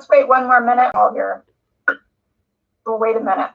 let's wait one more minute while you're, we'll wait a minute.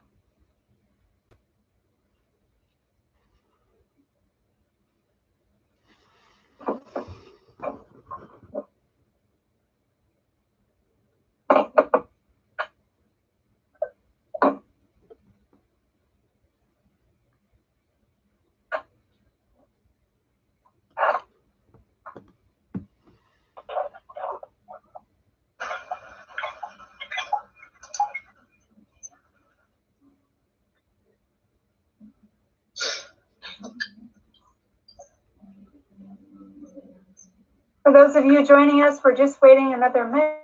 For those of you joining us, we're just waiting another minute.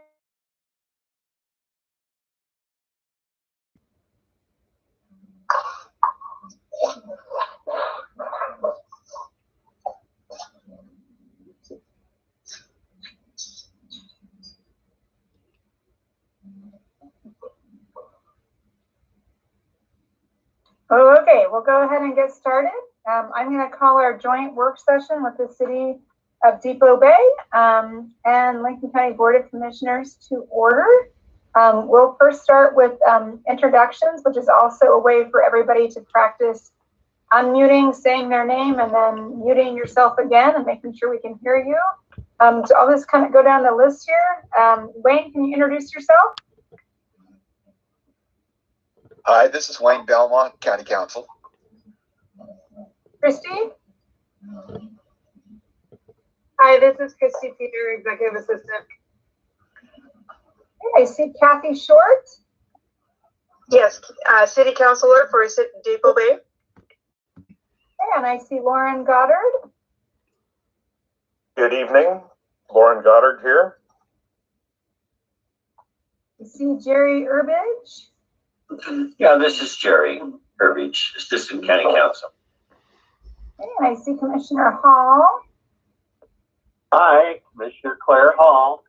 Oh, okay, we'll go ahead and get started. I'm going to call our joint work session with the City of Depoe Bay and Lincoln County Board of Commissioners to order. We'll first start with introductions, which is also a way for everybody to practice unmuting, saying their name, and then muting yourself again and making sure we can hear you. So I'll just kind of go down the list here. Wayne, can you introduce yourself? Hi, this is Wayne Belmont, County Council. Christy? Hi, this is Christy Peter, Executive Assistant. I see Kathy Short. Yes, City Councilor for Depoe Bay. And I see Lauren Goddard. Good evening, Lauren Goddard here. I see Jerry Urbidge. Yeah, this is Jerry Urbidge, Assistant County Council. And I see Commissioner Hall. Hi, Commissioner Claire Hall.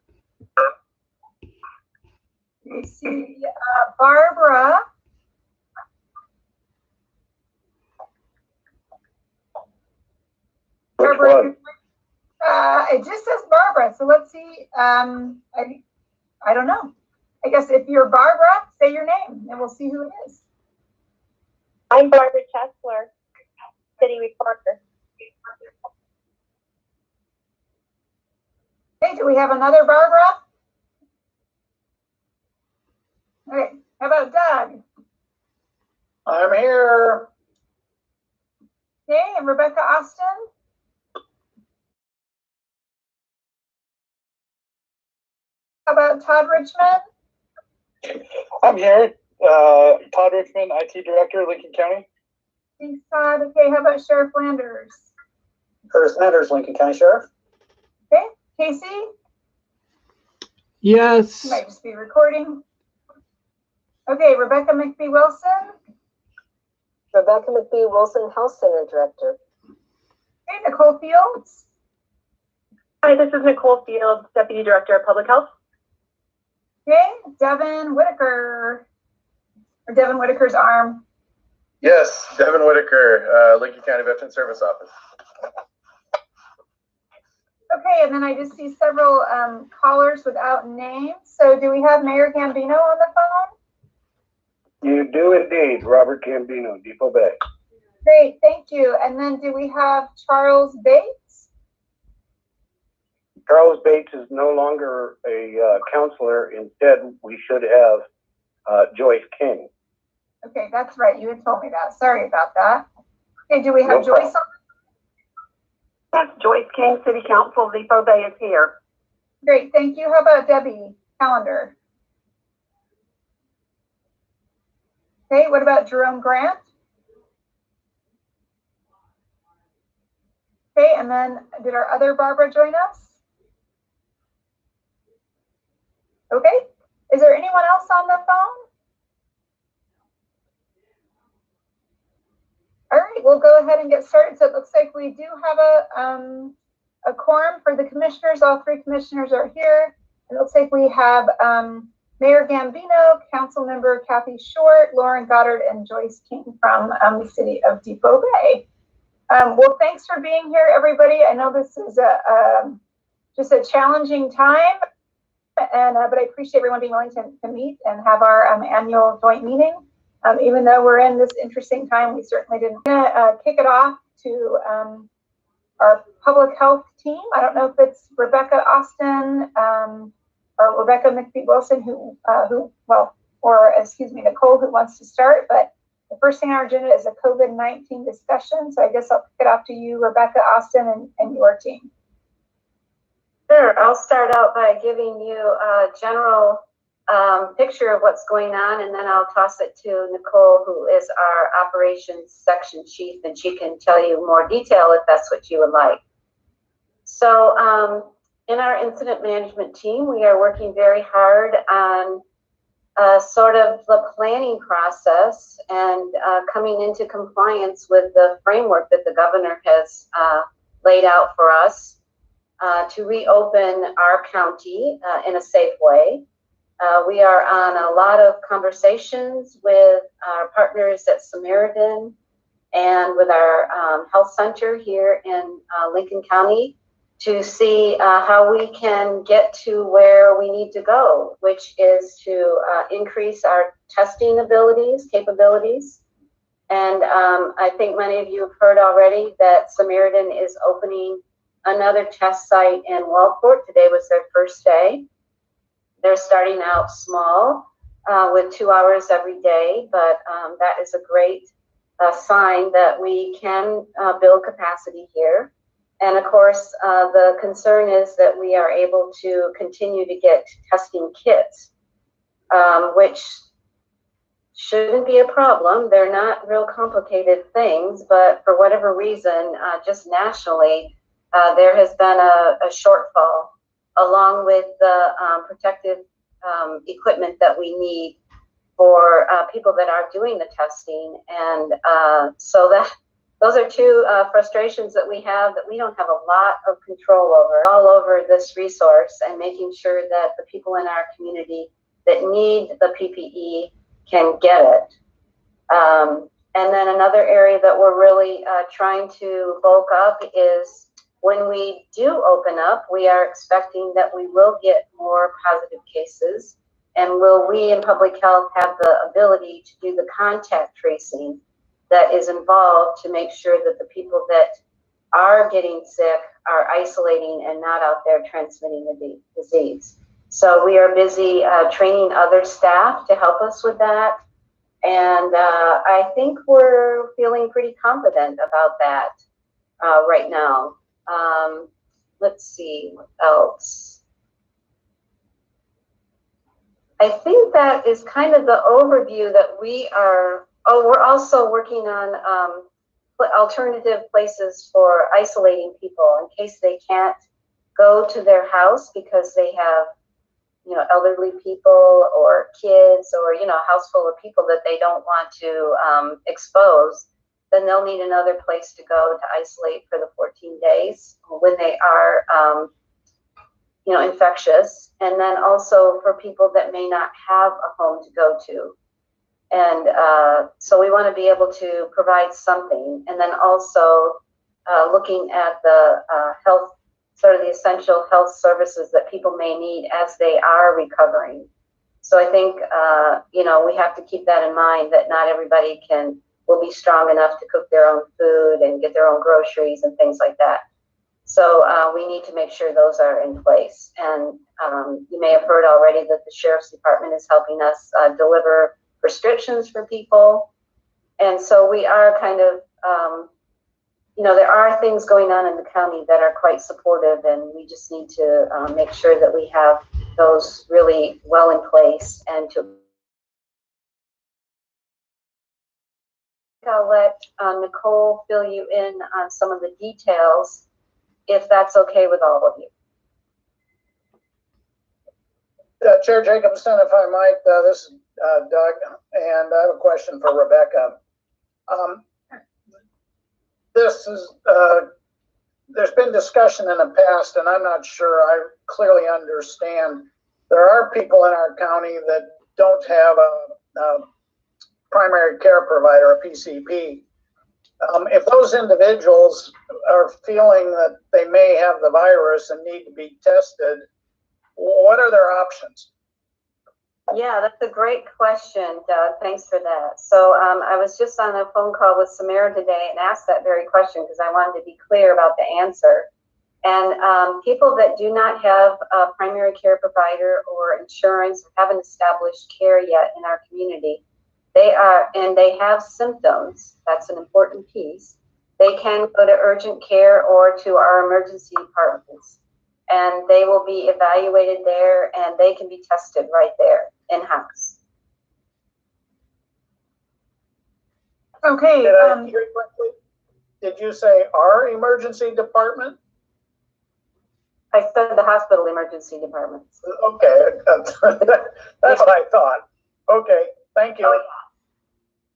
I see Barbara. Barbara. It just says Barbara, so let's see. I don't know. I guess if you're Barbara, say your name, and we'll see who it is. I'm Barbara Chesler, City Recorder. Hey, do we have another Barbara? Okay, how about Doug? I'm here. Okay, and Rebecca Austin? How about Todd Richmond? I'm here. Todd Richmond, IT Director, Lincoln County. Thanks, Todd. Okay, how about Sheriff Landers? Curtis Landers, Lincoln County Sheriff. Okay, Casey? Yes. You might just be recording. Okay, Rebecca McBee Wilson? Rebecca McBee Wilson, Health Center Director. Okay, Nicole Fields? Hi, this is Nicole Fields, Deputy Director of Public Health. Okay, Devin Whitaker, or Devin Whitaker's arm. Yes, Devin Whitaker, Lincoln County Veteran Service Office. Okay, and then I just see several callers without names. So do we have Mayor Gambino on the phone? You do indeed, Robert Gambino, Depoe Bay. Great, thank you. And then do we have Charles Bates? Charles Bates is no longer a counselor. Instead, we should have Joyce King. Okay, that's right. You had told me that. Sorry about that. Okay, do we have No Joyce problem. on? That's Joyce King, City Council, Depoe Bay is here. Great, thank you. How about Debbie Calendar? Okay, what about Jerome Grant? Okay, and then did our other Barbara join us? Okay, is there anyone else on the phone? All right, we'll go ahead and get started. So it looks like we do have a quorum for the commissioners. All three commissioners are here. It looks like we have Mayor Gambino, Council Member Kathy Short, Lauren Goddard, and Joyce King from the City of Depoe Bay. Well, thanks for being here, everybody. I know this is just a challenging time. And but I appreciate everyone being willing to meet and have our annual joint meeting. Even though we're in this interesting time, we certainly didn't. I'm gonna kick it off to our public health team. I don't know if it's Rebecca Austin or Rebecca McPhee-Wilson Nicole who wants to start. But the first thing on our agenda is a COVID-19 discussion. So I guess I'll kick it off to you, Rebecca Austin, and your team. Sure, I'll start out by giving you a general picture of what's going on, and then I'll toss it to Nicole, who is our operations section chief, and she can tell you more detail if that's what you would like. So in our incident management team, we are working very hard on sort of the planning process and coming into compliance with the framework that the governor has laid out for us to reopen our county in a safe way. We are on a lot of conversations with our partners at Samaritan and with our health center here in Lincoln County to see how we can get to where we need to go, which is to increase our testing capabilities. And I think many of you have heard already that Samaritan is opening another test site in Walport. Today was their first day. They're starting out small with 2 hours every day, but that is a great sign that we can build capacity here. And of course, the concern is that we are able to continue to get testing kits, which shouldn't be a problem. They're not real complicated things, but for whatever reason, just nationally, there has been a shortfall along with the protective equipment that we need for people that are doing the testing. And so those are two frustrations that we have that we don't have a lot of control over, all over this resource, and making sure that the people in our community that need the PPE can get it. And then another area that we're really trying to bulk up is when we do open up, we are expecting that we will get more positive cases. And will we in public health have the ability to do the contact tracing that is involved to make sure that the people that are getting sick are isolating and not out there transmitting the disease? So we are busy training other staff to help us with that. And I think we're feeling pretty confident about that right now. Let's see what else. I think that is kind of the overview that we are. Oh, we're also working on alternative places for isolating people in case they can't go to their house because they have, elderly people or kids or, a house full of people that they don't want to expose. Then they'll need another place to go to isolate for the 14 days when they are, infectious. And then also for people that may not have a home to go to. And so we want to be able to provide something. And then also looking at the health, sort of the essential health services that people may need as they are recovering. So I think, we have to keep that in mind, that not everybody will be strong enough to cook their own food and get their own groceries and things like that. So we need to make sure those are in place. And you may have heard already that the Sheriff's Department is helping us deliver prescriptions for people. And so we are kind of, there are things going on in the county that are quite supportive, and we just need to make sure that we have those really well in place. And I'll let Nicole fill you in on some of the details, if that's okay with all of you. Chair Jacobson, if I might, this is Doug, and I have a question for Rebecca. There's been discussion in the past, and I'm not sure I clearly understand. There are people in our county that don't have a primary care provider, a PCP. If those individuals are feeling that they may have the virus and need to be tested, what are their options? Yeah, that's a great question, Doug. Thanks for that. So I was just on a phone call with Samara today and asked that very question because I wanted to be clear about the answer. And people that do not have a primary care provider or insurance, haven't established care yet in our community, they have symptoms. That's an important piece. They can go to urgent care or to our emergency departments, and they will be evaluated there, and they can be tested right there in-house. Okay. Did I hear you correctly? Did you say our emergency department? I said the hospital emergency departments. Okay, that's what I thought. Okay, thank you.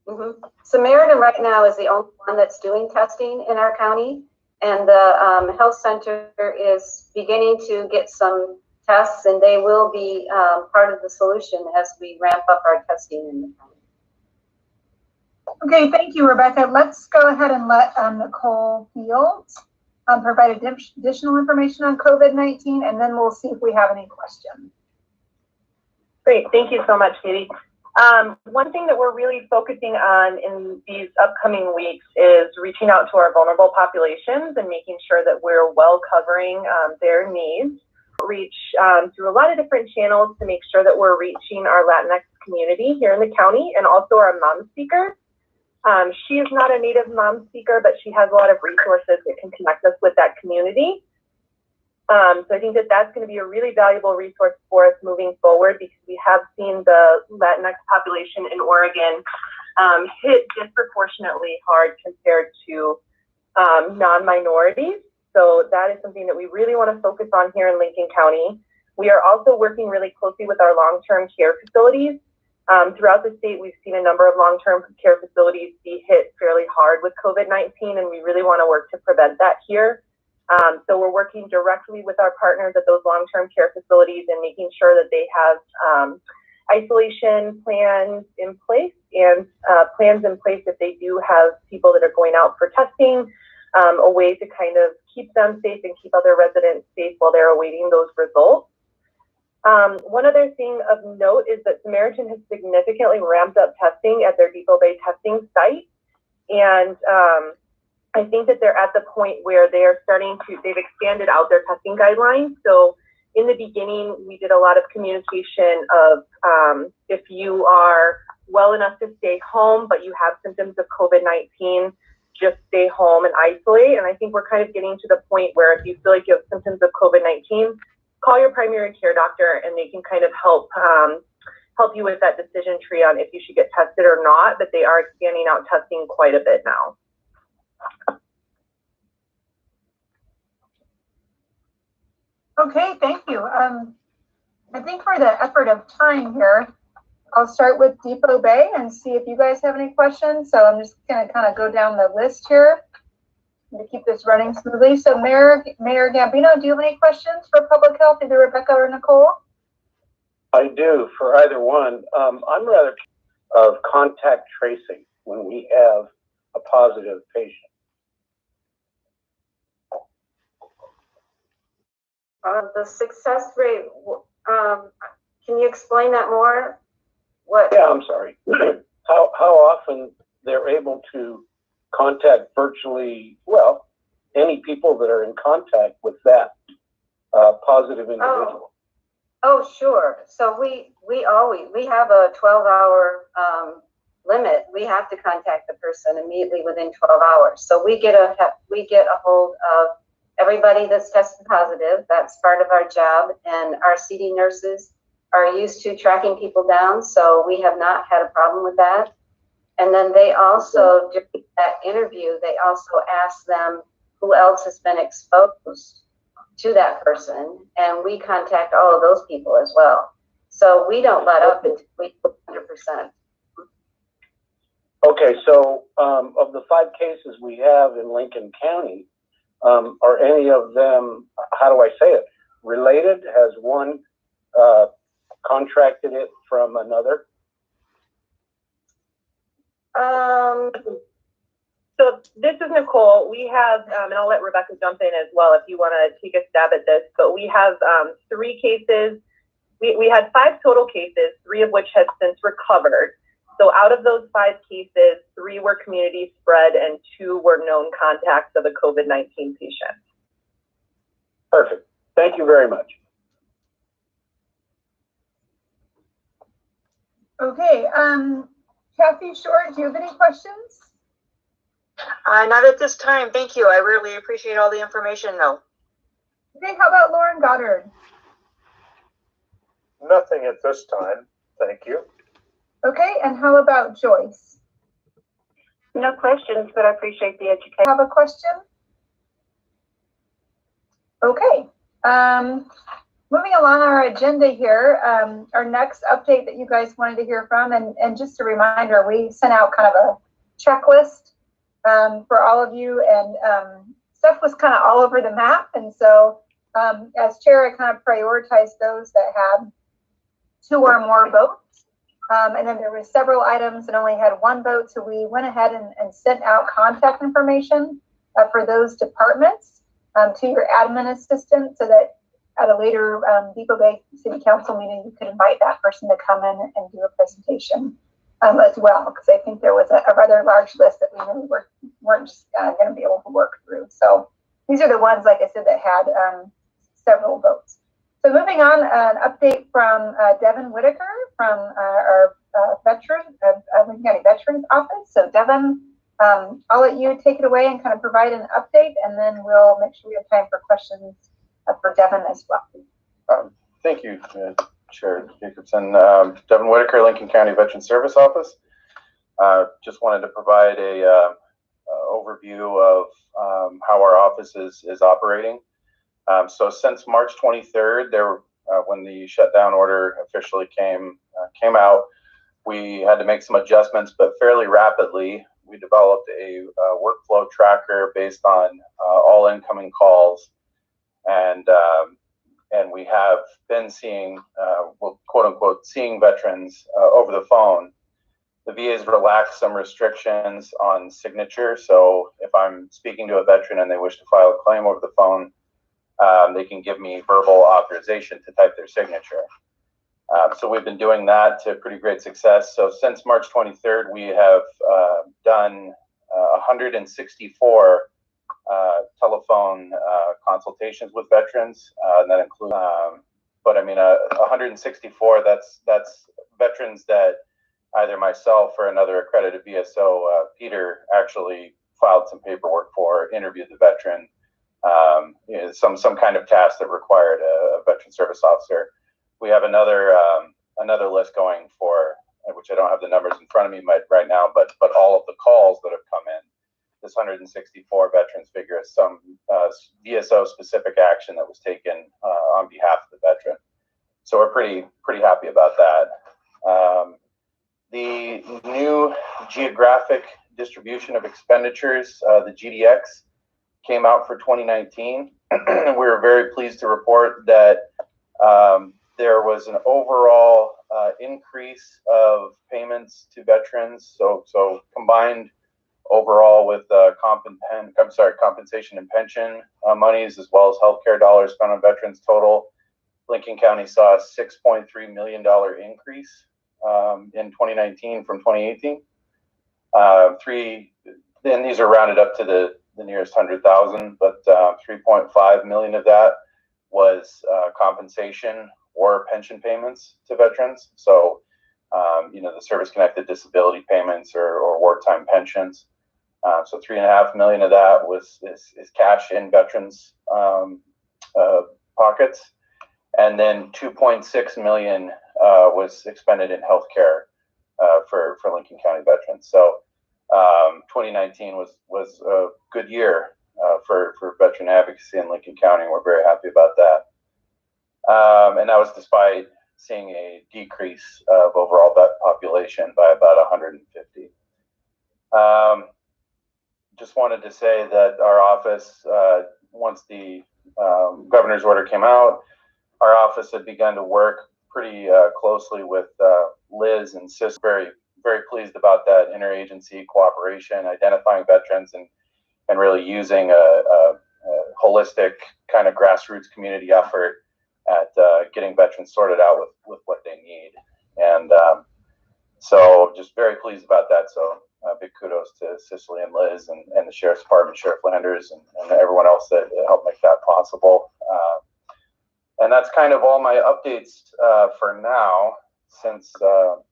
Mm-hmm. Samaritan right now is the only one that's doing testing in our county, and the health center is beginning to get some tests, and they will be part of the solution as we ramp up our testing in the county. Okay, thank you, Rebecca. Let's go ahead and let Nicole Fields provide additional information on COVID-19, and then we'll see if we have any questions. Great, thank you so much, Katie. One thing that we're really focusing on in these upcoming weeks is reaching out to our vulnerable populations and making sure that we're well covering their needs. Reach through a lot of different channels to make sure that we're reaching our Latinx community here in the county and also our mom speakers. She is not a native mom speaker, but she has a lot of resources that can connect us with that community. So I think that that's going to be a really valuable resource for us moving forward, because we have seen the Latinx population in Oregon hit disproportionately hard compared to non-minorities. So that is something that we really want to focus on here in Lincoln County. We are also working really closely with our long-term care facilities. Throughout the state, we've seen a number of long-term care facilities be hit fairly hard with COVID-19, and we really want to work to prevent that here. So we're working directly with our partners at those long-term care facilities and making sure that they have isolation plans in place and plans in place if they do have people that are going out for testing, a way to kind of keep them safe and keep other residents safe while they're awaiting those results. One other thing of note is that Samaritan has significantly ramped up testing at their Depoe Bay testing site. And I think that they're at the point where they are they've expanded out their testing guidelines. So in the beginning, we did a lot of communication of if you are well enough to stay home, but you have symptoms of COVID-19, just stay home and isolate. And I think we're kind of getting to the point where if you feel like you have symptoms of COVID-19, call your primary care doctor and they can kind of help you with that decision tree on if you should get tested or not. But they are expanding out testing quite a bit now. Okay, thank you. I think for the effort of time here, I'll start with Depoe Bay and see if you guys have any questions. So I'm just going to kind of go down the list here to keep this running smoothly. So Mayor Gambino, do you have any questions for public health, either Rebecca or Nicole? I do, for either one. I'm rather of contact tracing when we have a positive patient. The success rate, can you explain that more? What? Yeah, I'm sorry. How often they're able to contact virtually, well, any people that are in contact with that positive individual. Oh, sure. So we have a 12-hour limit. We have to contact the person immediately within 12 hours. So we get a hold of everybody that's tested positive. That's part of our job, and our CD nurses are used to tracking people down, so we have not had a problem with that. And then they also, during that interview, they also ask them who else has been exposed to that person, and we contact all of those people as well. So we don't let up until we 100%. Okay, so of the 5 cases we have in Lincoln County, are any of them, how do I say it, related? Has one contracted it from another? So this is Nicole. We have, and I'll let Rebecca jump in as well if you want to take a stab at this, but we have 3 cases. We had 5 total cases, 3 of which have since recovered. So out of those 5 cases, 3 were community spread and 2 were known contacts of a COVID-19 patient. Perfect. Thank you very much. Okay, Kathy Shore, do you have any questions? Not at this time. Thank you. I really appreciate all the information, though. Okay, how about Lauren Goddard? Nothing at this time. Thank you. Okay, and how about Joyce? No questions, but I appreciate the education. Have a question? Okay. Moving along our agenda here, our next update that you guys wanted to hear from, and just a reminder, we sent out kind of a checklist for all of you, and stuff was kind of all over the map. And so as chair, I kind of prioritized those that had 2 or more votes. And then there were several items that only had 1 vote. So we went ahead and sent out contact information for those departments to your admin assistant, so that at a later Depoe Bay City Council meeting, you could invite that person to come in and do a presentation as well, because I think there was a rather large list that we really weren't just going to be able to work through. So these are the ones, like I said, that had several votes. So moving on, an update from Devin Whitaker from our Lincoln County Veterans Office. So Devin, I'll let you take it away and kind of provide an update, and then we'll make sure we have time for questions for Devin as well. Thank you, Chair Jacobson. Devin Whitaker, Lincoln County Veteran Service Office. Just wanted to provide a overview of how our office is operating. So since March 23rd, when the shutdown order officially came out, we had to make some adjustments, but fairly rapidly. We developed a workflow tracker based on all incoming calls, and we have been seeing, quote unquote, seeing veterans over the phone. The VA has relaxed some restrictions on signature. So if I'm speaking to a veteran and they wish to file a claim over the phone, they can give me verbal authorization to type their signature. So we've been doing that to pretty great success. So since March 23rd, we have done 164 telephone consultations with veterans, and that includes, but I mean, 164, that's veterans that either myself or another accredited VSO, Peter, actually filed some paperwork for, interviewed the veteran, some kind of task that required a veteran service officer. We have another list going for, which I don't have the numbers in front of me right now, but all of the calls that have come in. This 164 veterans figure as some VSO specific action that was taken on behalf of the veteran. So we're pretty happy about that. The new geographic distribution of expenditures, the GDX, came out for 2019. We were very pleased to report that there was an overall increase of payments to veterans. So combined overall with compensation and pension monies, as well as healthcare dollars spent on veterans total, Lincoln County saw a $6.3 million increase in 2019 from 2018. Then these are rounded up to the nearest 100,000, but 3.5 million of that was compensation or pension payments to veterans. So, the service-connected disability payments or wartime pensions. So 3.5 million of that is cash in veterans' pockets, and then 2.6 million was expended in healthcare for Lincoln County veterans. So 2019 was a good year for veteran advocacy in Lincoln County. We're very happy about that, and that was despite seeing a decrease of overall vet population by about 150. Just wanted to say that our office, once the governor's order came out, our office had begun to work pretty closely with Liz and Sis, very very pleased about that interagency cooperation, identifying veterans, and really using a holistic kind of grassroots community effort at getting veterans sorted out with what they need. And so just very pleased about that. So big kudos to Cicely and Liz and the Sheriff's Department, Sheriff Landers, and everyone else that helped make that possible. And that's kind of all my updates for now, since the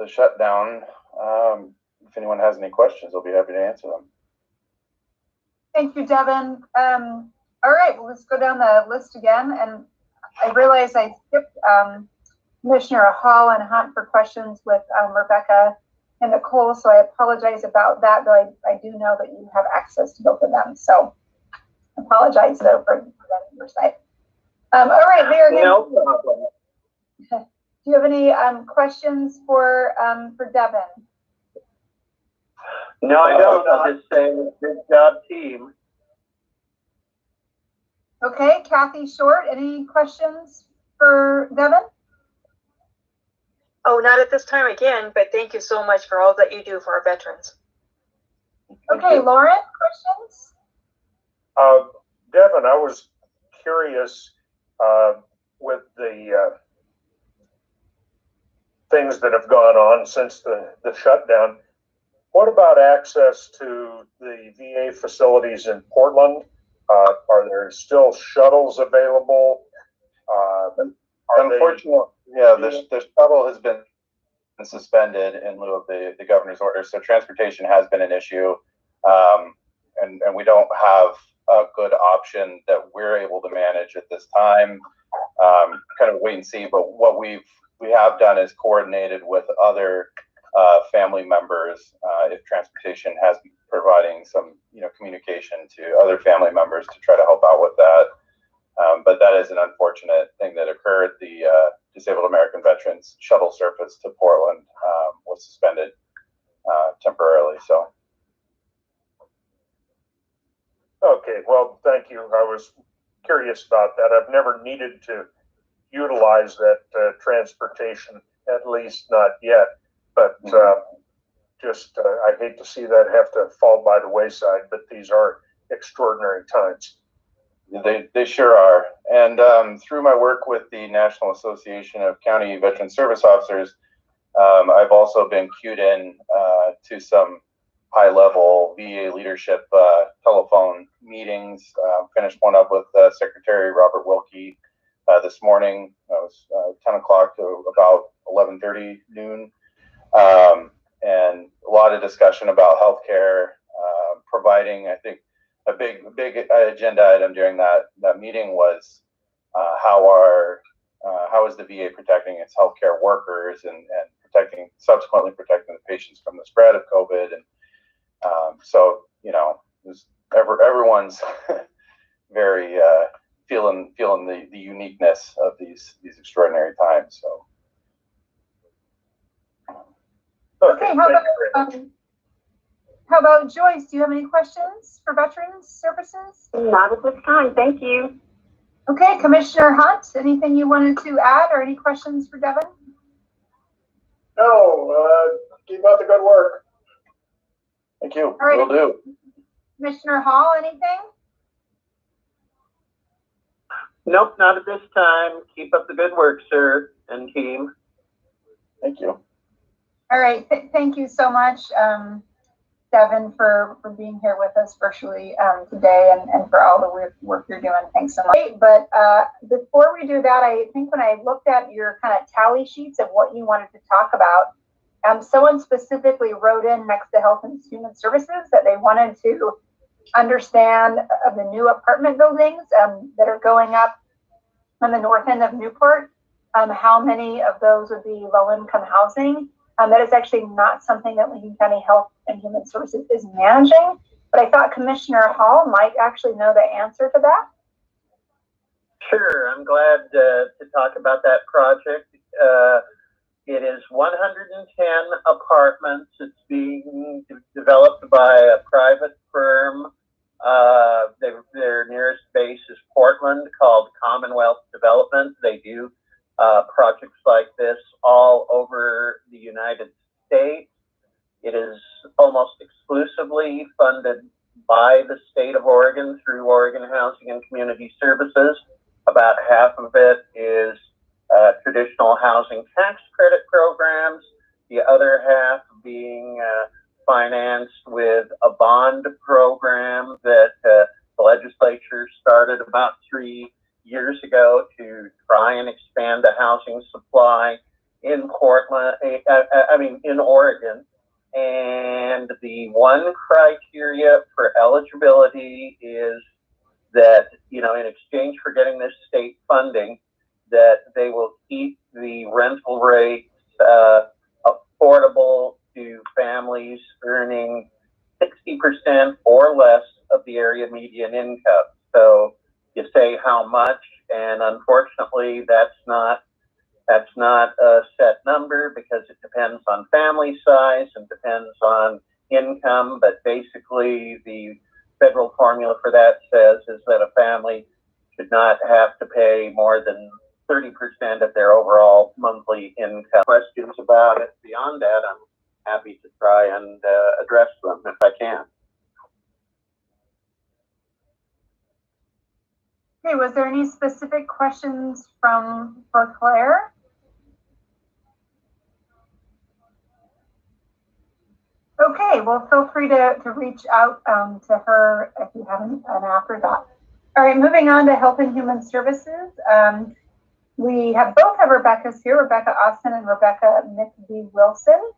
shutdown. If anyone has any questions, I'll be happy to answer them. Thank you, Devin. All right, well, let's go down the list again. And I realize I skipped Commissioner Hall and Hunt for questions with Rebecca and Nicole, so I apologize about that, though I do know that you have access to both of them. So I apologize though for that oversight. All right, Mayor. No problem. Do you have any questions for Devin? No, I don't. I'll just say good job, team. Okay, Kathy Short, any questions for Devin? Oh, not at this time again, but thank you so much for all that you do for our veterans. Okay, Lauren, questions? Devin, I was curious with the things that have gone on since the shutdown. What about access to the VA facilities in Portland? Are there still shuttles available? Unfortunately, yeah, the shuttle has been suspended in lieu of the governor's order, so transportation has been an issue, and we don't have a good option that we're able to manage at this time. Kind of wait and see, but what we have done is coordinated with other family members, if transportation has been providing some communication to other family members to try to help out with that. But that is an unfortunate thing that occurred. The Disabled American Veterans shuttle service to Portland was suspended temporarily. So. Okay, well, thank you. I was curious about that. I've never needed to utilize that transportation, at least not yet. But just I hate to see that have to fall by the wayside. But these are extraordinary times. They sure are. And through my work with the National Association of County Veteran Service Officers, I've also been cued in to some high-level VA leadership telephone meetings. Finished one up with Secretary Robert Wilkie this morning. It was 10 o'clock to about 11:30 noon. And a lot of discussion about healthcare, providing, I think, a big agenda item during that meeting was how is the VA protecting its healthcare workers and subsequently protecting the patients from the spread of COVID. And so everyone's very feeling the uniqueness of these extraordinary times. So. Okay, how about Joyce? Do you have any questions for Veterans Services? Not at this time, thank you. Okay, Commissioner Hunt, anything you wanted to add or any questions for Devin? No, keep up the good work. Thank you. All right. Will do. Commissioner Hall, anything? Nope, not at this time. Keep up the good work, sir, and team. Thank you. All right, thank you so much, Devin, for being here with us virtually today and for all the work you're doing. Thanks so much. But before we do that, I think when I looked at your kind of tally sheets of what you wanted to talk about, someone specifically wrote in next to Health and Human Services that they wanted to understand of the new apartment buildings that are going up on the north end of Newport, how many of those would be low-income housing. That is actually not something that Lincoln County Health and Human Services is managing, but I thought Commissioner Hall might actually know the answer to that. Sure, I'm glad to talk about that project. It is 110 apartments. It's being developed by a private firm. Their nearest base is Portland, called Commonwealth Development. They do projects like this all over the United States. It is almost exclusively funded by the state of Oregon through Oregon Housing and Community Services. About half of it is traditional housing tax credit programs, the other half being financed with a bond program that the legislature started about 3 years ago to try and expand the housing supply in in Oregon. And the one criteria for eligibility is that, in exchange for getting this state funding, that they will keep the rental rates affordable to families earning 60% or less of the area median income. So you say how much, and unfortunately that's not a set number because it depends on family size and depends on income, but basically the federal formula for that says is that a family should not have to pay more than 30% of their overall monthly income. Questions about it beyond that, I'm happy to try and address them if I can. Okay, was there any specific questions for Claire? Okay, well, feel free to reach out to her if you have an afterthought. All right, moving on to Health and Human Services. We both have Rebecca's here, Rebecca Austin and Rebecca McVie-Wilson,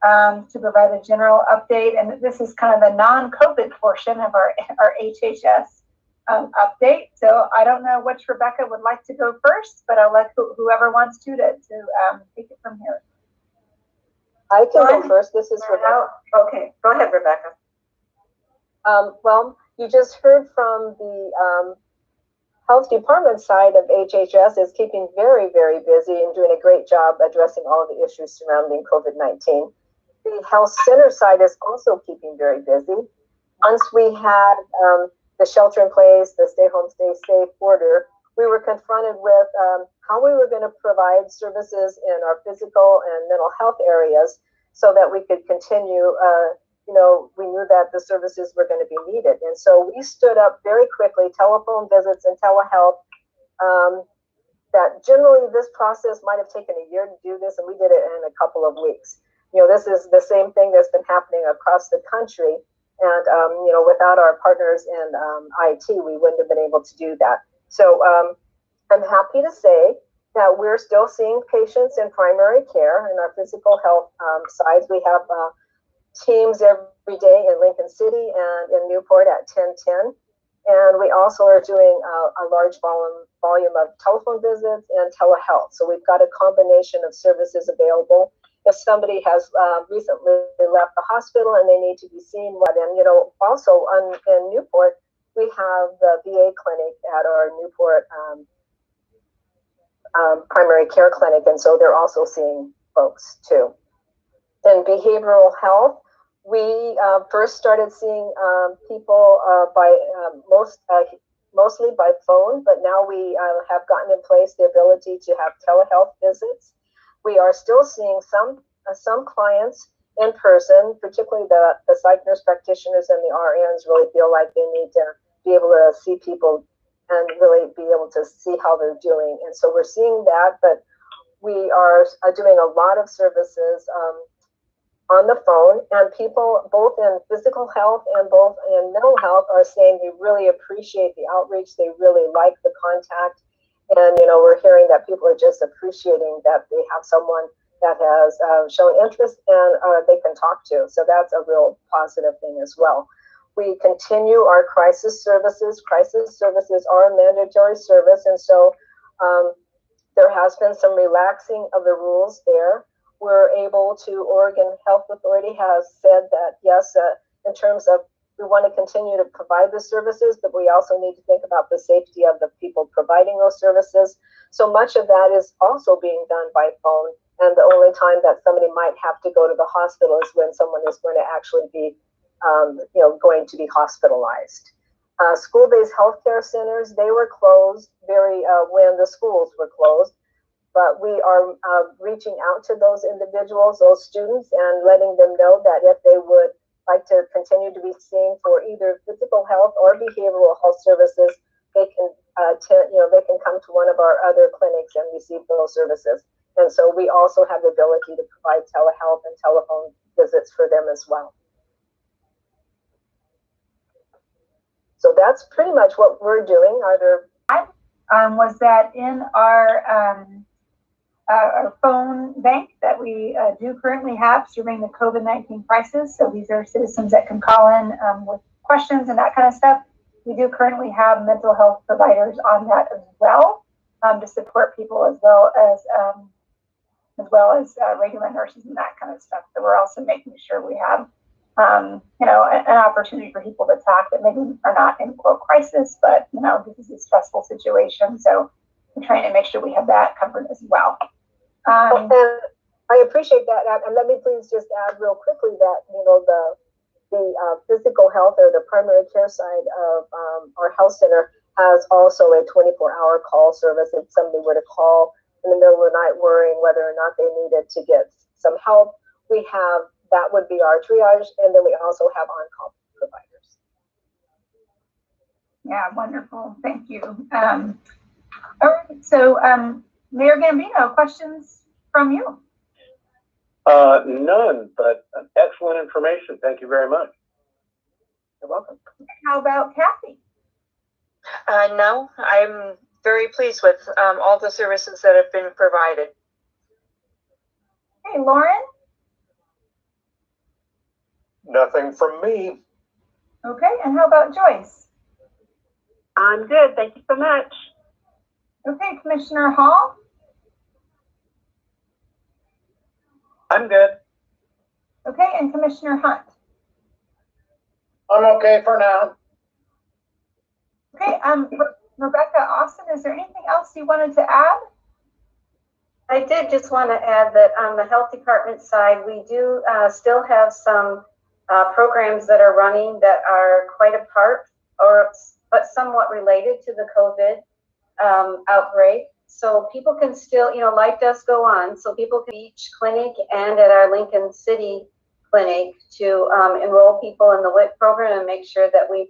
to provide a general update. And this is kind of the non-COVID portion of our HHS update. So I don't know which Rebecca would like to go first, but I'll let whoever wants to take it from here. I can go first. This is Rebecca. Okay, go ahead, Rebecca. Well, you just heard from the health department side of HHS is keeping very, very busy and doing a great job addressing all of the issues surrounding COVID-19. The health center side is also keeping very busy. Once we had the shelter in place, the stay home, stay safe order, we were confronted with how we were going to provide services in our physical and mental health areas so that we could continue, we knew that the services were going to be needed. And so we stood up very quickly, telephone visits and telehealth, that generally this process might have taken a year to do this, and we did it in a couple of weeks. This is the same thing that's been happening across the country. And, without our partners in IT, we wouldn't have been able to do that. So I'm happy to say that we're still seeing patients in primary care in our physical health sides. We have teams every day in Lincoln City and in Newport at 1010. And we also are doing a large volume of telephone visits and telehealth. So we've got a combination of services available. If somebody has recently left the hospital and they need to be seen, also in Newport, we have the VA clinic at our Newport primary care clinic, and so they're also seeing folks too. In behavioral health, we first started seeing people mostly by phone, but now we have gotten in place the ability to have telehealth visits. We are still seeing some clients in person, particularly the psych nurse practitioners and the RNs really feel like they need to be able to see people and really be able to see how they're doing. And so we're seeing that, but we are doing a lot of services on the phone, and people both in physical health and both in mental health are saying they really appreciate the outreach. They really like the contact. And, we're hearing that people are just appreciating that they have someone that has shown interest and they can talk to. So that's a real positive thing as well. We continue our crisis services. Crisis services are a mandatory service. And so there has been some relaxing of the rules there. We're able to, Oregon Health Authority has said that, yes, in terms of we want to continue to provide the services, but we also need to think about the safety of the people providing those services. So much of that is also being done by phone. And the only time that somebody might have to go to the hospital is when someone is going to actually be, going to be hospitalized. School-based healthcare centers, they were closed when the schools were closed. but we are reaching out to those individuals, those students, and letting them know that if they would like to continue to be seen for either physical health or behavioral health services, they can they can come to one of our other clinics and receive those services. And so we also have the ability to provide telehealth and telephone visits for them as well. So that's pretty much what we're doing. Are there was that in our phone bank that we do currently have during the COVID-19 crisis. So these are citizens that can call in with questions and that kind of stuff. We do currently have mental health providers on that as well to support people as well as regular nurses and that kind of stuff. So we're also making sure we have an opportunity for people to talk that maybe are not in quote crisis, but this is a stressful situation. So we're trying to make sure we have that covered as well. And I appreciate that. And let me please just add real quickly that the physical health or the primary care side of our health center has also a 24-hour call service. If somebody were to call in the middle of the night worrying whether or not they needed to get some help, we have that would be our triage, and then we also have on-call providers. Yeah, wonderful. Thank you. All right, so Mayor Gambino, questions from you? None, but excellent information. Thank you very much. You're welcome. How about Kathy? No, I'm very pleased with all the services that have been provided. Hey, Lauren? Nothing from me. Okay, and how about Joyce? I'm good. Thank you so much. Okay, Commissioner Hall? I'm good. Okay, and Commissioner Hunt? I'm okay for now. Okay, Rebecca Austin, is there anything else you wanted to add? I did just want to add that on the health department side, we do still have some programs that are running that are quite apart but somewhat related to the COVID outbreak. So people can still, life does go on. So people can each clinic and at our Lincoln City clinic to enroll people in the WIC program and make sure that we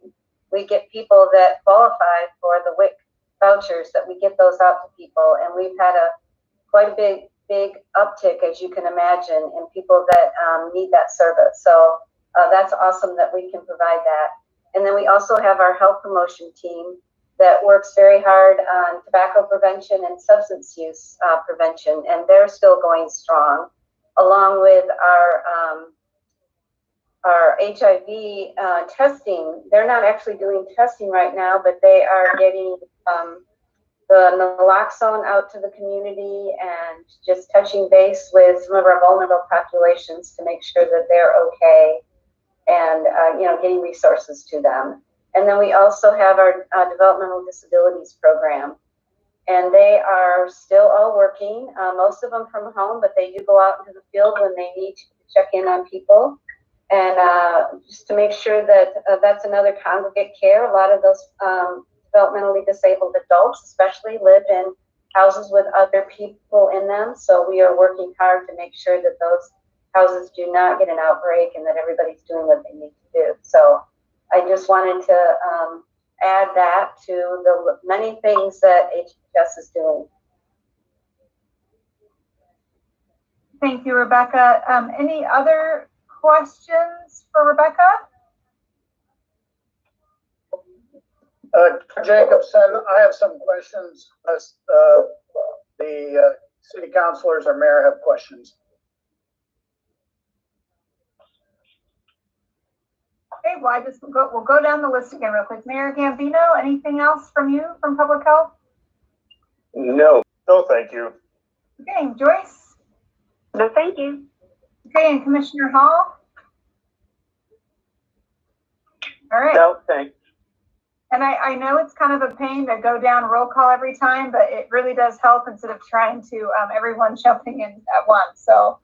get people that qualify for the WIC vouchers, that we get those out to people. And we've had quite a big uptick, as you can imagine, in people that need that service. So that's awesome that we can provide that. And then we also have our health promotion team that works very hard on tobacco prevention and substance use prevention, and they're still going strong, along with our HIV testing. They're not actually doing testing right now, but they are getting the naloxone out to the community and just touching base with some of our vulnerable populations to make sure that they're okay, and getting resources to them. And then we also have our developmental disabilities program, and they are still all working, most of them from home, but they do go out into the field when they need to check in on people, and just to make sure that that's another congregate care. A lot of those developmentally disabled adults especially live in houses with other people in them, so we are working hard to make sure that those houses do not get an outbreak and that everybody's doing what they need to do. So I just wanted to add that to the many things that HHS is doing. Thank you, Rebecca. Any other questions for Rebecca? Jacobson, I have some questions. The city councilors or mayor have questions. Okay, well, we'll go down the list again real quick. Mayor Gambino, anything else from you from Public Health? No, thank you. Okay, Joyce? No, thank you. Okay, and Commissioner Hall? All right. No, thanks. And I know it's kind of a pain to go down roll call every time, but it really does help instead of trying to everyone jumping in at once. So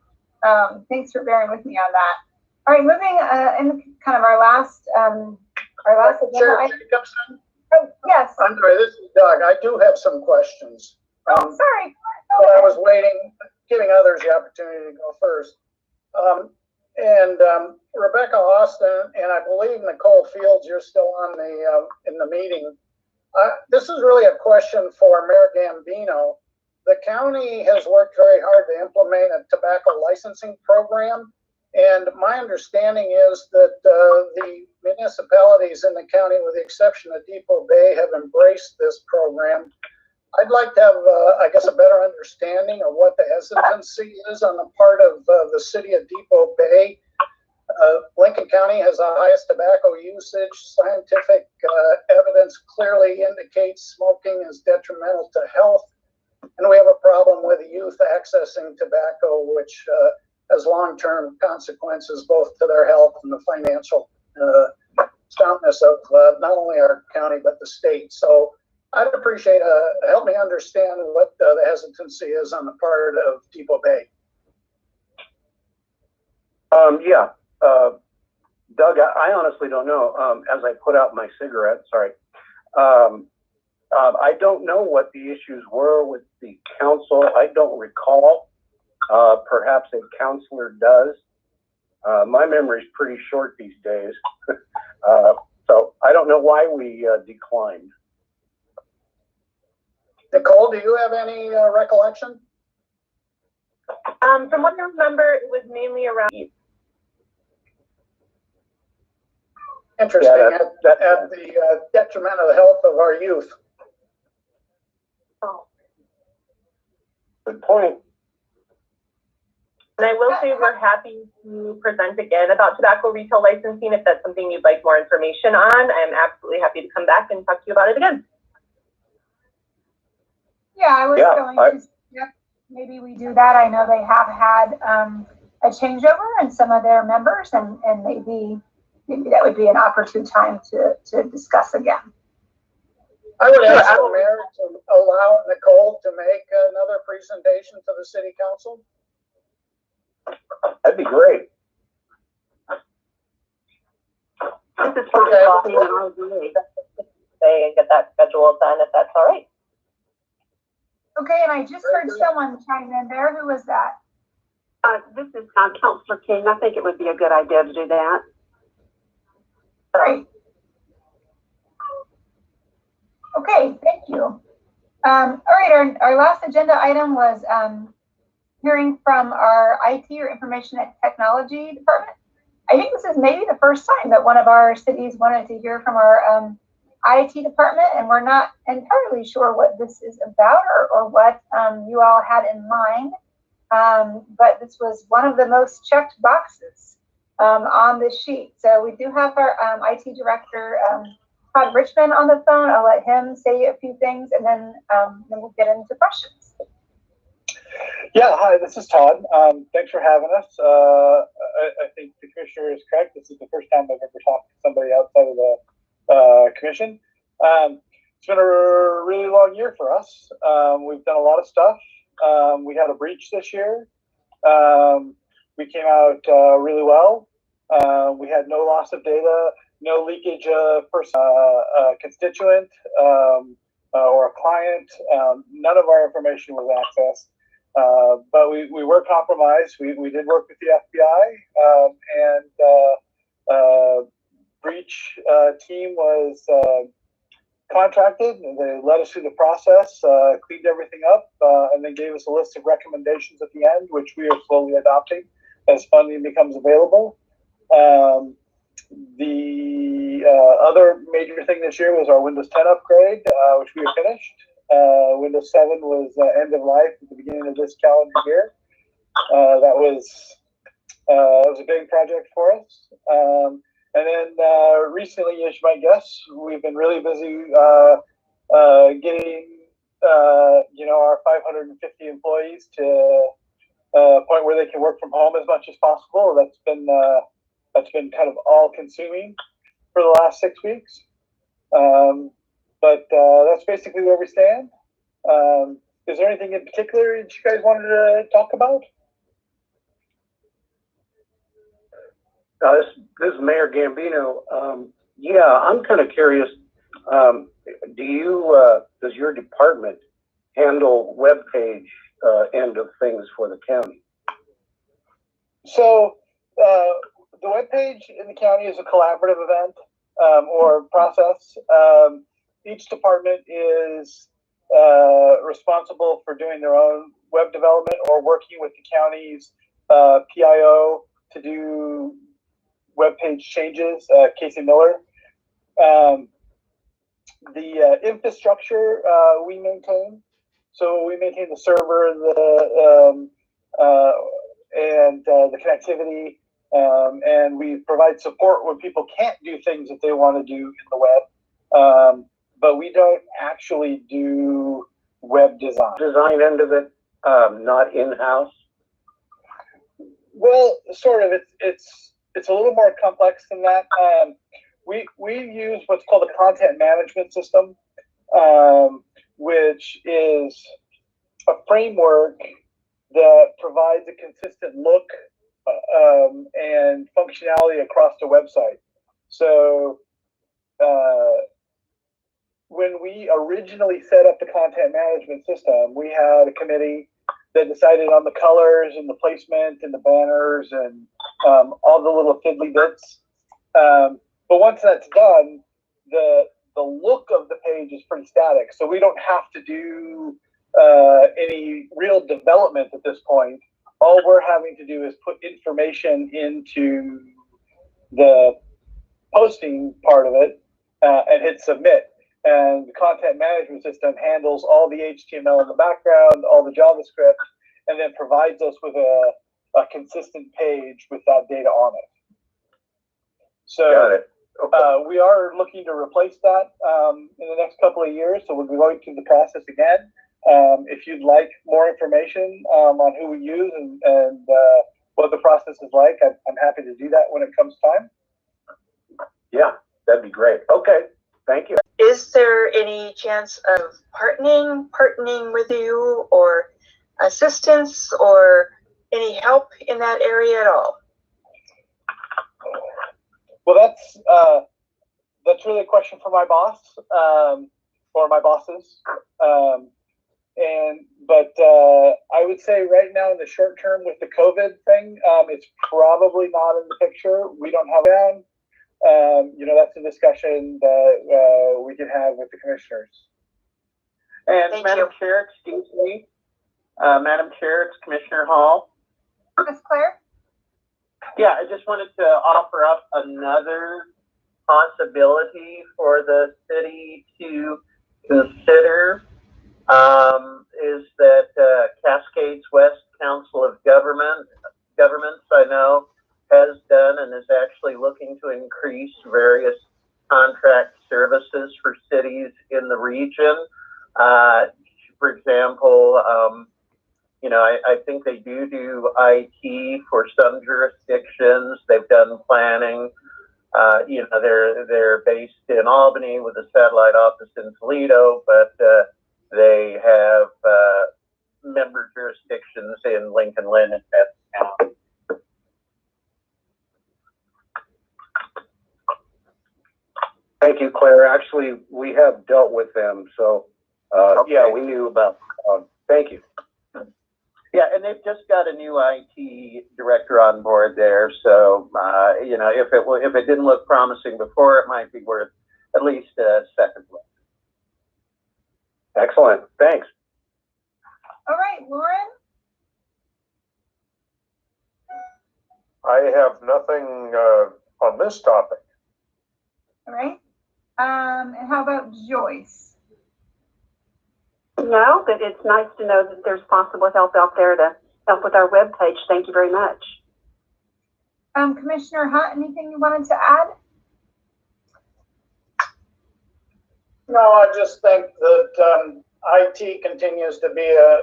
thanks for bearing with me on that. All right, moving in kind of our last Chair agenda. Jacobson? Oh, yes. I'm sorry, this is Doug. I do have some questions. Sorry. but I was waiting, giving others the opportunity to go first. Rebecca Austin, and I believe Nicole Fields, you're still on the in the meeting. This is really a question for Mayor Gambino. The county has worked very hard to implement a tobacco licensing program. And my understanding is that the municipalities in the county, with the exception of Depoe Bay, have embraced this program. I'd like to have, I guess, a better understanding of what the hesitancy is on the part of the city of Depoe Bay. Lincoln County has the highest tobacco usage. Scientific evidence clearly indicates smoking is detrimental to health. And we have a problem with youth accessing tobacco, which has long-term consequences both to their health and the financial soundness of not only our county, but the state. So I'd appreciate help me understand what the hesitancy is on the part of Depoe Bay. Doug, I honestly don't know. As I put out my cigarette, sorry. I don't know what the issues were with the council. I don't recall. Perhaps a counselor does. My memory's pretty short these days. So I don't know why we declined. Nicole, do you have any recollection? From what I remember, it was mainly around. Interesting, at the detriment of the health of our youth. Oh. Good point. And I will say we're happy to present again about tobacco retail licensing. If that's something you'd like more information on, I'm absolutely happy to come back and talk to you about it again. Yeah, I was going to suggest maybe we do that. I know they have had a changeover in some of their members, and maybe that would be an opportune time to discuss again. I would ask the mayor to allow Nicole to make another presentation to the city council. That'd be great. This is for coffee, and I'll say and get that scheduled then, if that's all right. Okay, and I just heard someone chime in there. Who was that? This is Councilor King. I think it would be a good idea to do that. Great. Okay, thank you. All right, our last agenda item was hearing from our IT, or Information and Technology Department. I think this is maybe the first time that one of our cities wanted to hear from our IT department, and we're not entirely sure what this is about or what you all had in mind. But this was one of the most checked boxes on this sheet. So we do have our IT director, Todd Richmond, on the phone. I'll let him say a few things, and then we'll get into questions. Yeah, hi, this is Todd. Thanks for having us. I think the commissioner is correct. This is the first time I've ever talked to somebody outside of the commission. It's been a really long year for us. We've done a lot of stuff. We had a breach this year. We came out really well. We had no loss of data, no leakage of constituent or a client. None of our information was accessed. But we were compromised. We did work with the FBI, and breach team was contracted, and they led us through the process, cleaned everything up, and then gave us a list of recommendations at the end, which we are slowly adopting as funding becomes available. The other major thing this year was our Windows 10 upgrade, which we have finished. Windows 7 was end of life at the beginning of this calendar year. That was a big project for us. And then recently, as you might guess, we've been really busy getting our 550 employees to a point where they can work from home as much as possible. That's been kind of all consuming for the last 6 weeks. But that's basically where we stand. Is there anything in particular that you guys wanted to talk about? This is Mayor Gambino. I'm kind of curious. Does your department handle web page end of things for the county? So the webpage in the county is a collaborative event or process. Each department is responsible for doing their own web development or working with the county's PIO to do web page changes, Casey Miller. The infrastructure we maintain. So we maintain the server, the connectivity, and we provide support when people can't do things that they want to do in the web. But we don't actually do web design. Design end of it, not in-house? Well, sort of. It's a little more complex than that. We use what's called a content management system, which is a framework that provides a consistent look and functionality across the website. So when we originally set up the content management system, we had a committee that decided on the colors and the placement and the banners and all the little fiddly bits. But once that's done, the look of the page is pretty static. So we don't have to do any real development at this point. All we're having to do is put information into the posting part of it and hit submit. And the content management system handles all the HTML in the background, all the JavaScript, and then provides us with a consistent page with that data on it. So got it. Okay. We are looking to replace that in the next couple of years. So we'll be going through the process again. If you'd like more information on who we use and what the process is like, I'm happy to do that when it comes time. Yeah, that'd be great. Okay, thank you. Is there any chance of partnering with you, or assistance, or any help in that area at all? Well, that's really a question for my boss or my bosses. But I would say right now in the short term with the COVID thing, it's probably not in the picture. We don't have it down. That's a discussion that we can have with the commissioners. And Thank Madam you. Chair, excuse me. Madam Chair, it's Commissioner Hall. Ms. Claire? Yeah, I just wanted to offer up another possibility for the city to consider, is that Cascades West Council of Governments, I know, has done and is actually looking to increase various contract services for cities in the region. For example, I think they do IT for some jurisdictions. They've done planning. They're based in Albany with a satellite office in Toledo, but they have member jurisdictions in Lincoln, Lynn, and Benton County. Thank you, Claire. Actually, we have dealt with them, so Okay. yeah, we knew about. Thank you. Yeah, and they've just got a new IT director on board there, so if it didn't look promising before, it might be worth at least a second look. Excellent. Thanks. All right, Lauren? I have nothing on this topic. All right. And how about Joyce? No, but it's nice to know that there's possible help out there to help with our webpage. Thank you very much. Commissioner Hunt, anything you wanted to add? No, I just think that IT continues to be an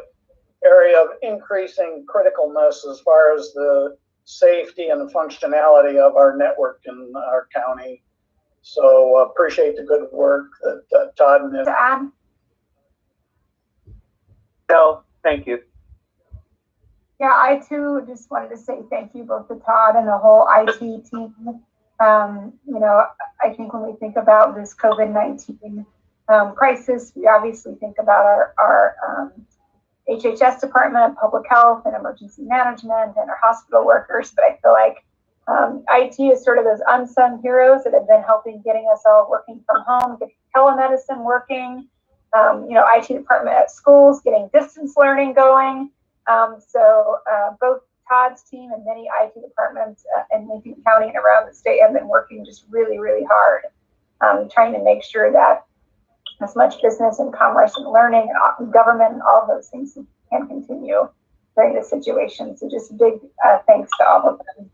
area of increasing criticalness as far as the safety and the functionality of our network in our county. So appreciate the good work that Todd and him. To add? No, thank you. Yeah, I too just wanted to say thank you both to Todd and the whole IT team. I think when we think about this COVID-19 crisis, we obviously think about our HHS department of public health and emergency management and our hospital workers, but I feel like IT is sort of those unsung heroes that have been helping getting us all working from home, getting telemedicine working, IT department at schools, getting distance learning going. So both Todd's team and many IT departments in Lincoln County and around the state have been working just really, really hard, trying to make sure that as much business and commerce and learning and government and all of those things can continue during this situation. So just big thanks to all of them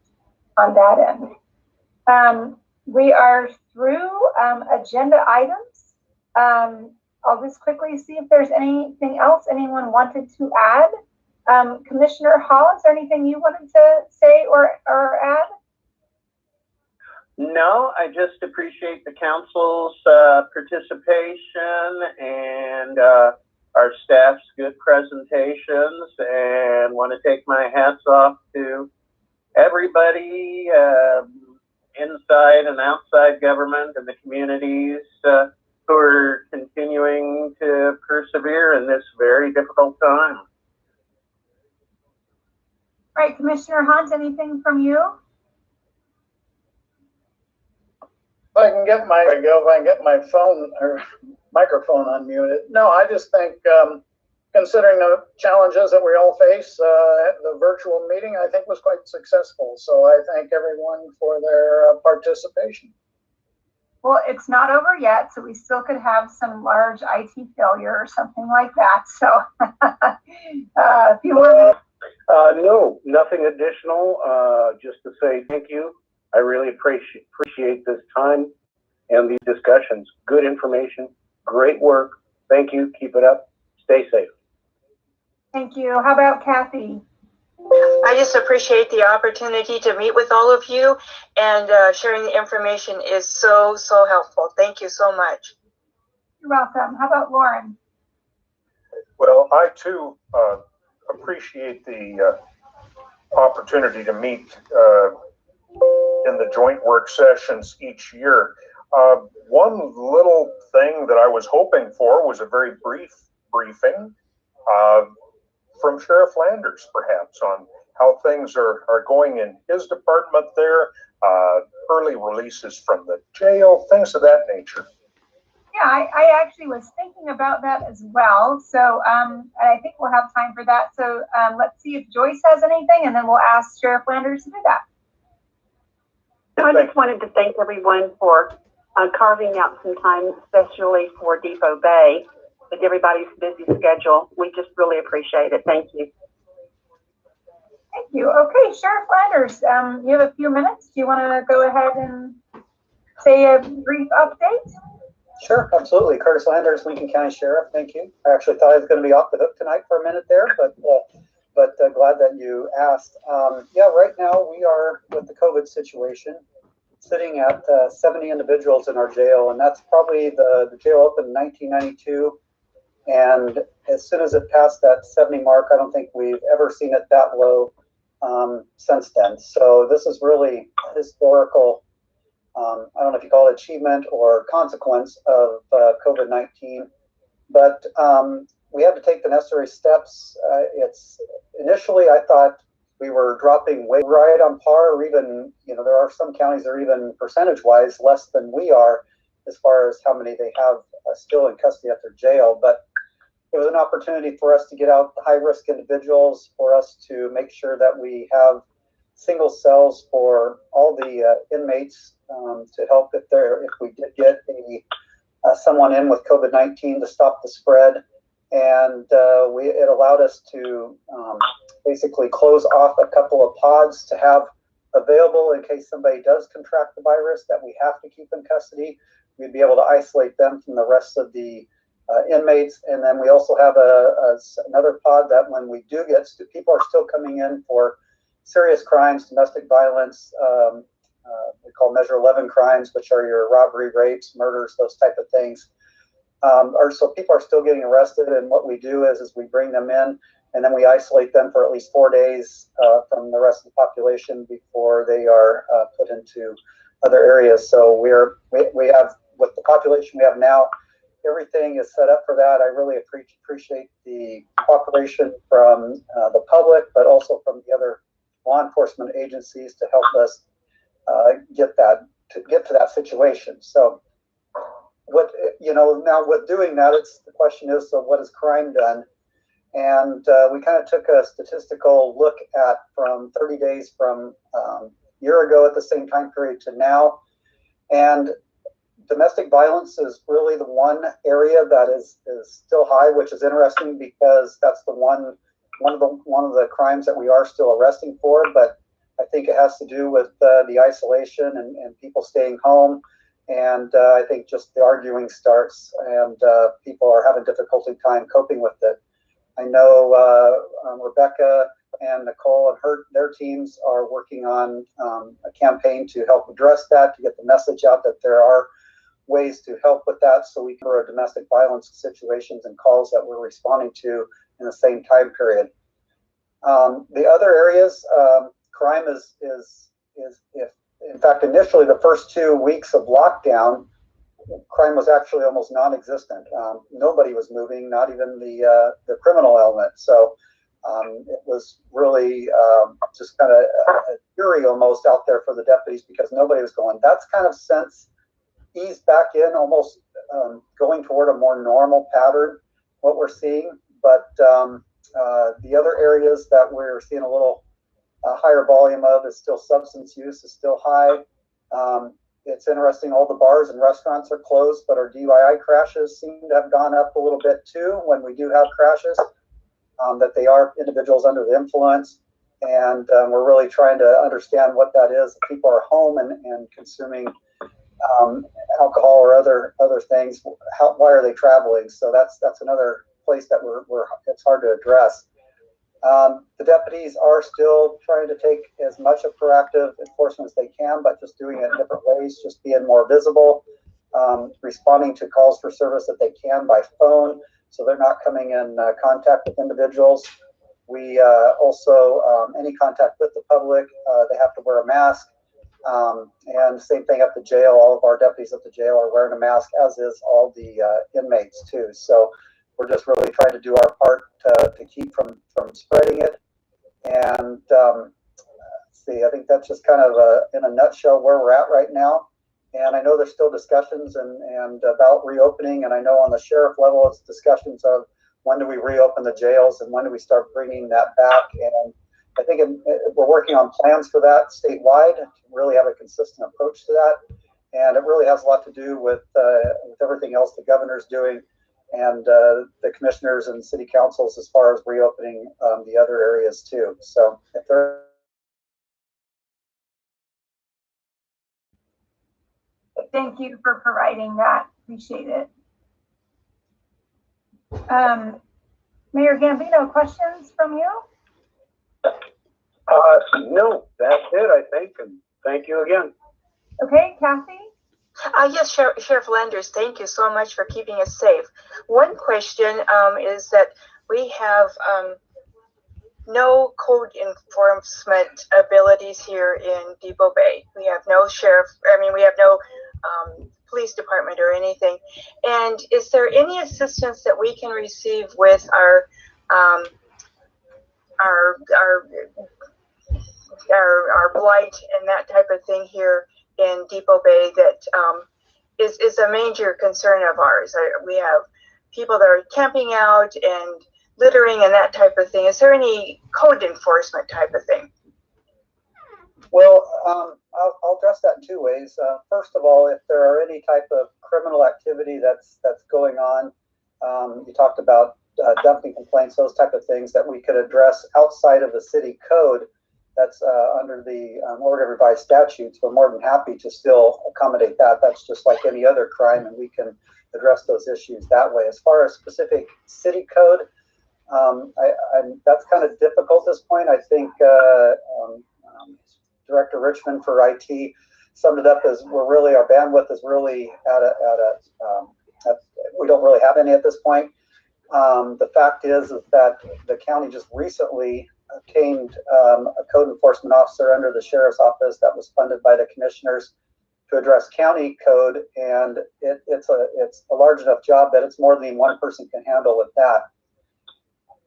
on that end. We are through agenda items. I'll just quickly see if there's anything else anyone wanted to add. Commissioner Hall, is there anything you wanted to say or add? No, I just appreciate the council's participation and our staff's good presentations, and want to take my hats off to everybody inside and outside government and the communities who are continuing to persevere in this very difficult time. All right, Commissioner Hunt, anything from you? If I can get my phone or microphone unmuted. No, I just think, considering the challenges that we all face, the virtual meeting, I think, was quite successful. So I thank everyone for their participation. Well, it's not over yet, so we still could have some large IT failure or something like that. So if you want no, nothing additional. Just to say thank you. I really appreciate this time and these discussions. Good information, great work. Thank you. Keep it up. Stay safe. Thank you. How about Kathy? I just appreciate the opportunity to meet with all of you, and sharing the information is so helpful. Thank you so much. You're welcome. How about Lauren? Well, I too appreciate the opportunity to meet in the joint work sessions each year. One little thing that I was hoping for was a very brief briefing from Sheriff Landers, perhaps, on how things are going in his department there, early releases from the jail, things of that nature. Yeah, I actually was thinking about that as well. So I think we'll have time for that. So let's see if Joyce has anything, and then we'll ask Sheriff Landers to do that. I just wanted to thank everyone for carving out some time, especially for Depoe Bay, with everybody's busy schedule. We just really appreciate it. Thank you. Thank you. Okay, Sheriff Landers, you have a few minutes. Do you want to go ahead and say a brief update? Sure, absolutely. Curtis Landers, Lincoln County Sheriff. Thank you. I actually thought I was going to be off the hook tonight for a minute there, but glad that you asked. Yeah, right now we are, with the COVID situation, sitting at 70 individuals in our jail, and that's probably the jail opened in 1992. And as soon as it passed that 70 mark, I don't think we've ever seen it that low since then. So this is really a historical, I don't know if you call it achievement or consequence of COVID-19, but we had to take the necessary steps. Initially I thought we were dropping way right on par, or even, there are some counties that are even percentage-wise less than we are as far as how many they have still in custody at their jail. But it was an opportunity for us to get out the high-risk individuals, for us to make sure that we have single cells for all the inmates to help if we did get someone in with COVID-19 to stop the spread. And it allowed us to basically close off a couple of pods to have available in case somebody does contract the virus that we have to keep in custody. We'd be able to isolate them from the rest of the inmates. And then we also have another pod that when we do get, people are still coming in for serious crimes, domestic violence, we call Measure 11 crimes, which are your robbery, rapes, murders, those type of things. So people are still getting arrested, and what we do is we bring them in, and then we isolate them for at least 4 days from the rest of the population before they are put into other areas. So we have, with the population we have now, everything is set up for that. I really appreciate the cooperation from the public, but also from the other law enforcement agencies to help us get to that situation. So what, now with doing that, the question is, so what has crime done? And we kind of took a statistical look at from 30 days from a year ago at the same time period to now. And domestic violence is really the one area that is still high, which is interesting because that's the one of the crimes that we are still arresting for. But I think it has to do with the isolation and people staying home. And I think just the arguing starts and people are having difficulty time coping with it. I know Rebecca and Nicole and their teams are working on a campaign to help address that, to get the message out that there are ways to help with that, so we can cover domestic violence situations and calls that we're responding to in the same time period. The other areas, crime is if in fact initially the first 2 weeks of lockdown, crime was actually almost non-existent. Nobody was moving, not even the criminal element. So it was really just kind of a fury almost out there for the deputies because nobody was going. That's kind of since eased back in, almost going toward a more normal pattern, what we're seeing. But the other areas that we're seeing a little higher volume of is still substance use is still high. It's interesting, all the bars and restaurants are closed, but our DUI crashes seem to have gone up a little bit too when we do have crashes, that they are individuals under the influence. And we're really trying to understand what that is. People are home and consuming alcohol or other things. Why are they traveling? So that's another place that it's hard to address. The deputies are still trying to take as much of proactive enforcement as they can, but just doing it in different ways, just being more visible, responding to calls for service that they can by phone, so they're not coming in contact with individuals. We also, any contact with the public, they have to wear a mask. And same thing at the jail, all of our deputies at the jail are wearing a mask, as is all the inmates too. So we're just really trying to do our part to keep from spreading it. And let's see, I think that's just kind of in a nutshell where we're at right now. And I know there's still discussions and about reopening. And I know on the sheriff level, it's discussions of when do we reopen the jails and when do we start bringing that back. And I think we're working on plans for that statewide to really have a consistent approach to that. And it really has a lot to do with everything else the governor's doing and the commissioners and city councils as far as reopening the other areas too. So if there Thank you for providing that. Appreciate it. Mayor Gambino, questions from you? No, that's it, I think, and thank you again. Okay, Kathy? Yes, Sheriff Landers, thank you so much for keeping us safe. One question is that we have no code enforcement abilities here in Depoe Bay. We have no we have no police department or anything. And is there any assistance that we can receive with our blight and that type of thing here in Depoe Bay that is a major concern of ours? We have people that are camping out and littering and that type of thing. Is there any code enforcement type of thing? Well, I'll address that in two ways. First of all, if there are any type of criminal activity that's going on, you talked about dumping complaints, those type of things that we could address outside of the city code that's under the Oregon Revised Statutes. We're more than happy to still accommodate that. That's just like any other crime, and we can address those issues that way. As far as specific city code, that's kind of difficult at this point. I think Director Richmond for IT summed it up as our bandwidth is really we don't really have any at this point. The fact is that the county just recently obtained a code enforcement officer under the sheriff's office that was funded by the commissioners. to address county code, and it's a large enough job that it's more than one person can handle with that.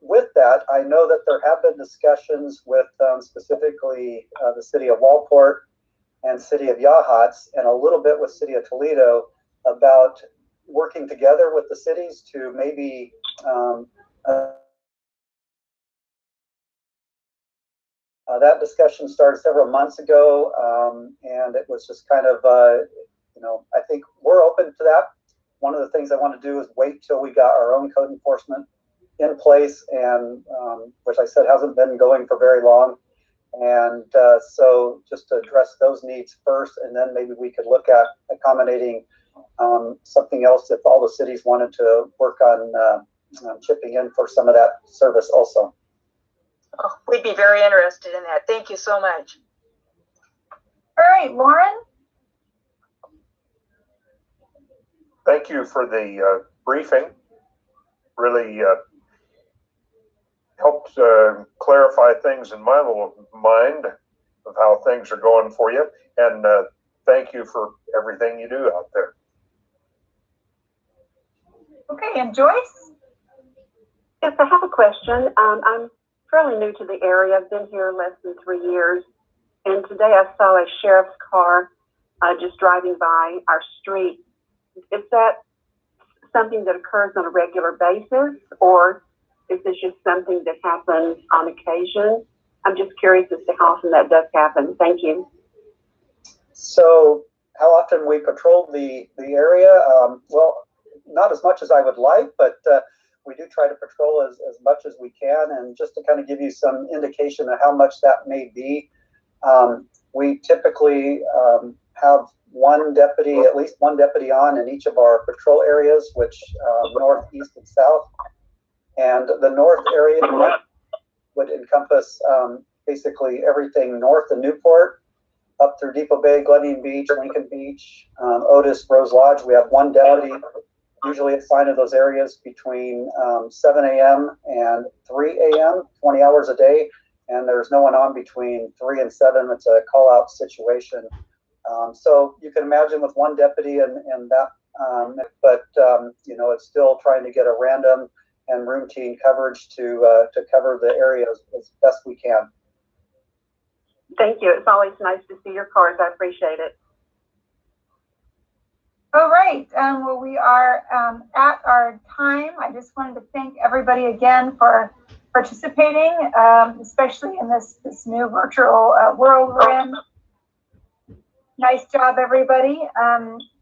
With that, I know that there have been discussions with specifically the city of Walport and city of Yachats, and a little bit with city of Toledo about working together with the cities to maybe that discussion started several months ago, and it was just kind of, I think we're open to that. One of the things I want to do is wait till we got our own code enforcement in place, and which I said hasn't been going for very long. And so just to address those needs first, and then maybe we could look at accommodating something else if all the cities wanted to work on chipping in for some of that service also. Oh, we'd be very interested in that. Thank you so much. All right, Lauren. Thank you for the briefing. Really helped clarify things in my little mind of how things are going for you. And thank you for everything you do out there. Okay, and Joyce? Yes, I have a question. I'm fairly new to the area. I've been here less than 3 years. And today I saw a sheriff's car just driving by our street. Is that something that occurs on a regular basis, or is this just something that happens on occasion? I'm just curious as to how often that does happen. Thank you. So how often we patrol the area? Well, not as much as I would like, but we do try to patrol as much as we can. And just to kind of give you some indication of how much that may be, we typically have one deputy, at least one deputy on in each of our patrol areas, which north, east, and south. And the north area would encompass basically everything north of Newport, up through Depoe Bay, Glendian Beach, Lincoln Beach, Otis, Rose Lodge. We have one deputy usually assigned to those areas between 7 a.m. and 3 a.m., 20 hours a day. And there's no one on between 3 and 7. It's a call-out situation. So you can imagine with one deputy and that, but it's still trying to get a random and routine coverage to cover the area as best we can. Thank you. It's always nice to see your cars. I appreciate it. All right. Well, we are at our time. I just wanted to thank everybody again for participating, especially in this new virtual world we're in. Nice job, everybody.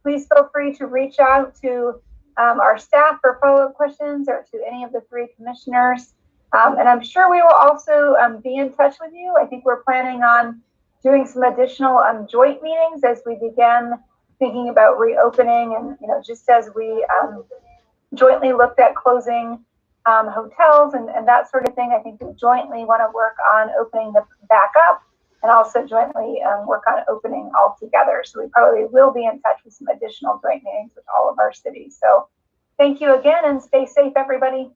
Please feel free to reach out to our staff for follow-up questions or to any of the 3 commissioners. And I'm sure we will also be in touch with you. I think we're planning on doing some additional joint meetings as we begin thinking about reopening, and just as we jointly looked at closing hotels and that sort of thing. I think we jointly want to work on opening the back up and also jointly work on opening all together. So we probably will be in touch with some additional joint meetings with all of our cities. So thank you again, and stay safe, everybody.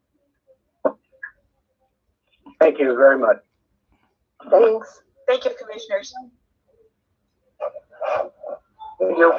Thank you very much. Thanks. Thank you, commissioners. Thank you.